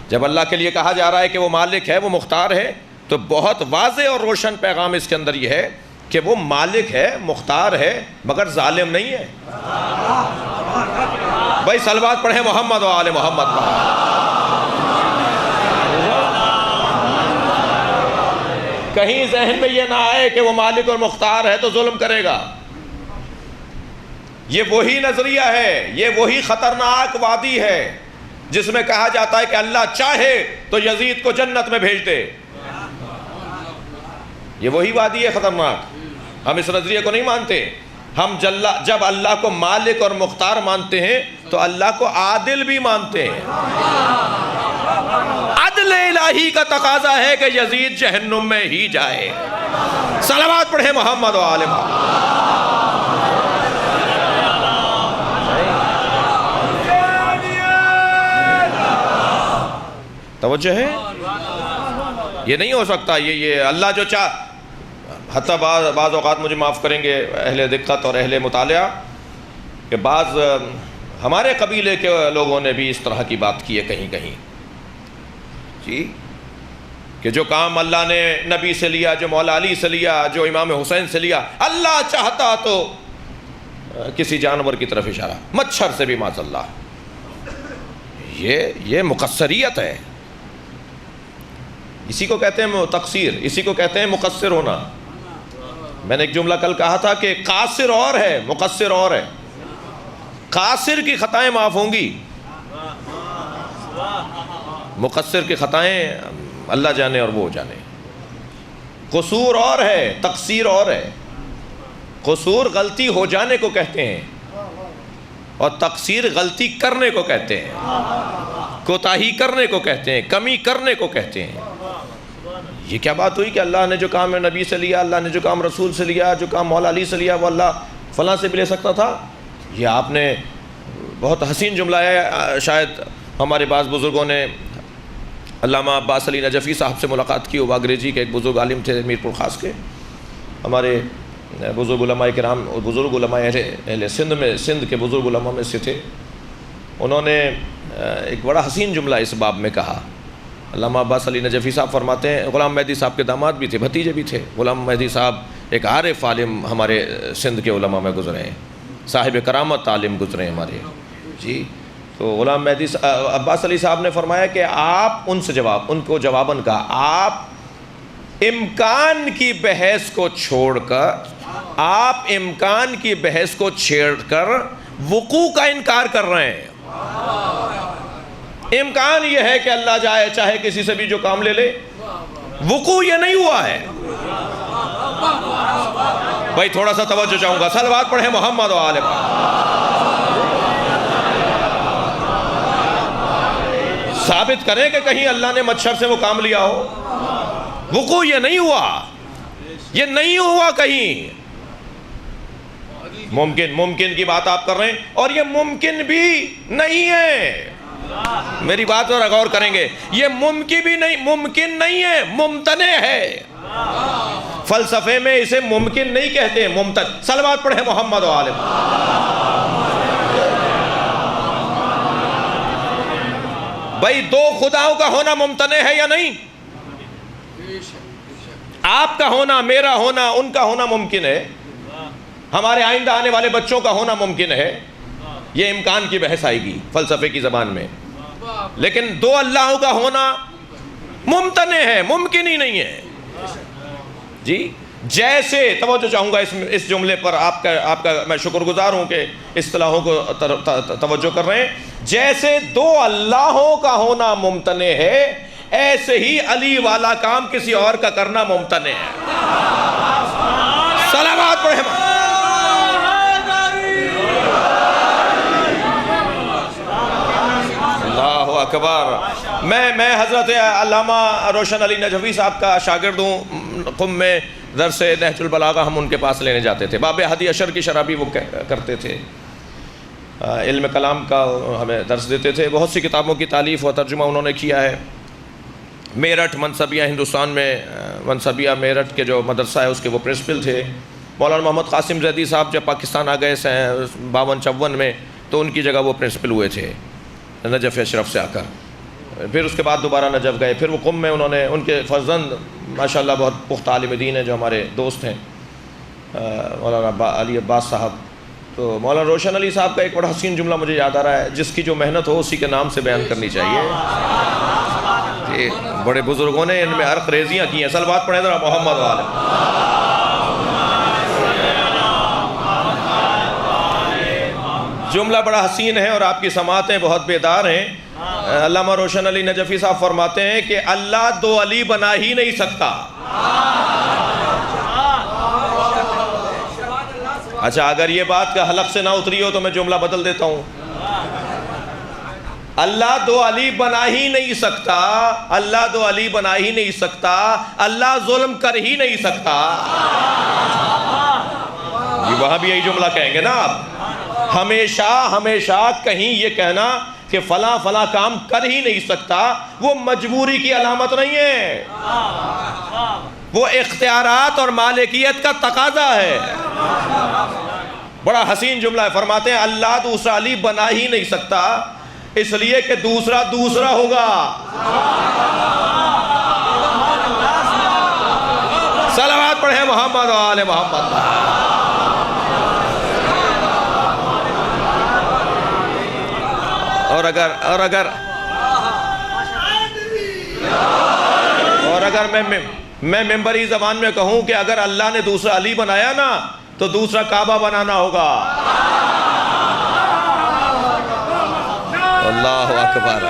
جب اللہ کے لیے کہا جا رہا ہے کہ وہ مالک ہے، وہ مختار ہے، تو بہت واضح اور روشن پیغام اس کے اندر یہ ہے کہ وہ مالک ہے، مختار ہے، مگر ظالم نہیں ہے۔ بھائی صلوات پڑھیں محمد و آل محمد پر۔ کہیں ذہن میں یہ نہ آئے کہ وہ مالک اور مختار ہے تو ظلم کرے گا۔ یہ وہی نظریہ ہے، یہ وہی خطرناک وادی ہے جس میں کہا جاتا ہے کہ اللہ چاہے تو یزید کو جنت میں بھیج دے۔ یہ وہی وادی ہے خطرناک۔ ہم اس نظریے کو نہیں مانتے۔ ہم جب اللہ کو مالک اور مختار مانتے ہیں تو اللہ کو عادل بھی مانتے ہیں۔ عدل الہی کا تقاضا ہے کہ یزید جہنم میں ہی جائے۔ صلوات پڑھیں محمد و آل محمد۔ توجہ ہے؟ یہ نہیں ہو سکتا۔ یہ اللہ جو حتیٰ بعض اوقات مجھے معاف کریں گے اہل دقت اور اہل مطالعہ کہ بعض ہمارے قبیلے کے لوگوں نے بھی اس طرح کی بات کی ہے کہیں کہیں جی، کہ جو کام اللہ نے نبی سے لیا، جو مولا علی سے لیا، جو امام حسین سے لیا، اللہ چاہتا تو کسی جانور کی طرف اشارہ، مچھر سے بھی معاذ اللہ۔ یہ مقصریت ہے۔ اسی کو کہتے ہیں تقصیر، اسی کو کہتے ہیں مقصر ہونا۔ میں نے ایک جملہ کل کہا تھا کہ قاصر اور ہے، مقصر اور ہے۔ قاصر کی خطائیں معاف ہوں گی، مقصر کی خطائیں اللہ جانے اور وہ جانے۔ قصور اور ہے، تقصیر اور ہے۔ قصور غلطی ہو جانے کو کہتے ہیں اور تقصیر غلطی کرنے کو کہتے ہیں، کوتاہی کرنے کو کہتے ہیں، کمی کرنے کو کہتے ہیں۔ یہ کیا بات ہوئی کہ اللہ نے جو کام نبی سے لیا، اللہ نے جو کام رسول سے لیا، جو کام مولا علی سے لیا، وہ اللہ فلاں سے بھی لے سکتا تھا؟ یہ آپ نے بہت حسین جملہ ہے۔ شاید ہمارے بعض بزرگوں نے علامہ عباس علی نجفی صاحب سے ملاقات کی۔ وہ انگریزی کے ایک بزرگ عالم تھے میر پور خاص کے، ہمارے بزرگ علماء کرام، بزرگ علماء اہل سندھ کے بزرگ علماء میں سے تھے۔ انہوں نے ایک بڑا حسین جملہ اس باب میں کہا۔ علامہ عباس علی نجفی صاحب فرماتے ہیں، غلام مہدی صاحب کے داماد بھی تھے، بھتیجے بھی تھے۔ غلام مہدی صاحب ایک عارف عالم ہمارے سندھ کے علماء میں گزرے ہیں، صاحب کرامت عالم گزرے ہیں ہمارے جی۔ تو غلام مہدی عباس علی صاحب نے فرمایا کہ آپ ان کو جواباً کہا، آپ امکان کی بحث کو چھوڑ کر، آپ امکان کی بحث کو چھیڑ کر وقوع کا انکار کر رہے ہیں۔ امکان یہ ہے کہ اللہ چاہے کسی سے بھی جو کام لے لے، وقوع یہ نہیں ہوا ہے۔ بھائی تھوڑا سا توجہ چاہوں گا، صلوات پڑھیں محمد و آل محمد۔ ثابت کریں کہ کہیں اللہ نے مچھر سے وہ کام لیا ہو۔ وقوع یہ نہیں ہوا، یہ نہیں ہوا کہیں۔ ممکن کی بات آپ کر رہے ہیں اور یہ ممکن بھی نہیں ہے۔ میری بات پر غور کریں گے، یہ ممکن نہیں ہے، ممتنع ہے۔ فلسفے میں اسے ممکن نہیں کہتے، ممتنع۔ صلوات پڑھیں محمد و آل محمد۔ بھائی دو خداؤں کا ہونا ممتنع ہے یا نہیں؟ آپ کا ہونا، میرا ہونا، ان کا ہونا ممکن ہے، ہمارے آئندہ آنے والے بچوں کا ہونا ممکن ہے۔ یہ امکان کی بحث آئے گی فلسفے کی زبان میں، لیکن دو اللہوں کا ہونا ممتنع ہے، ممکن ہی نہیں ہے جی۔ جیسے توجہ چاہوں گا اس جملے پر، آپ کا میں شکر گزار ہوں کہ اصطلاحوں کو توجہ کر رہے ہیں۔ جیسے دو اللہوں کا ہونا ممتنع ہے، ایسے ہی علی والا کام کسی اور کا کرنا ممتنع ہے۔ صلوات پڑھیں۔ اللہ اکبر۔ میں حضرت علامہ روشن علی نجفی صاحب کا شاگرد ہوں۔ قم میں درس نہج البلاغہ ہم ان کے پاس لینے جاتے تھے۔ باب ہدی اشر کی شرح بھی وہ کرتے تھے، علم کلام کا ہمیں درس دیتے تھے۔ بہت سی کتابوں کی تالیف و ترجمہ انہوں نے کیا ہے۔ میرٹھ منصبیہ، ہندوستان میں منصبیہ میرٹھ کے جو مدرسہ ہے اس کے وہ پرنسپل تھے۔ مولانا محمد قاسم زیدی صاحب جب پاکستان آ گئے 52-54 میں تو ان کی جگہ وہ پرنسپل ہوئے تھے نجف اشرف سے آ کر۔ پھر اس کے بعد دوبارہ نجف گئے، پھر وہ قم میں انہوں نے، ان کے فرزند ماشاءاللہ بہت پختہ عالم دین ہیں جو ہمارے دوست ہیں، مولانا علی عباس صاحب. تو مولانا روشن علی صاحب کا ایک بڑا حسین جملہ مجھے یاد آ رہا ہے، جس کی جو محنت ہو اسی کے نام سے بیان کرنی چاہیے. کہ بڑے بزرگوں نے ان میں عرق ریزیاں کی ہیں. صلوات پڑھیں ذرا محمد والے. جملہ بڑا حسین ہے اور آپ کی سماعتیں بہت بیدار ہیں. علامہ روشن علی نجفی صاحب فرماتے ہیں کہ اللہ دو علی بنا ہی نہیں سکتا. اچھا اگر یہ بات کا حلق سے نہ اتری ہو تو میں جملہ بدل دیتا ہوں. اللہ دو علی بنا ہی نہیں سکتا، اللہ دو علی بنا ہی نہیں سکتا، اللہ ظلم کر ہی نہیں سکتا. یہ وہاں بھی یہی جملہ کہیں گے نا آپ. ہمیشہ ہمیشہ کہیں یہ کہنا کہ فلاں فلاں کام کر ہی نہیں سکتا، وہ مجبوری کی علامت نہیں ہے، وہ اختیارات اور مالکیت کا تقاضا ہے. بڑا حسین جملہ ہے. فرماتے ہیں اللہ دوسرا علی بنا ہی نہیں سکتا اس لیے کہ دوسرا دوسرا ہوگا. صلوات پڑھیں محمد و آل محمد. اور اگر میں ممبری زبان میں کہوں کہ اگر اللہ نے دوسرا علی بنایا نا تو دوسرا کعبہ بنانا ہوگا. اللہ اکبر.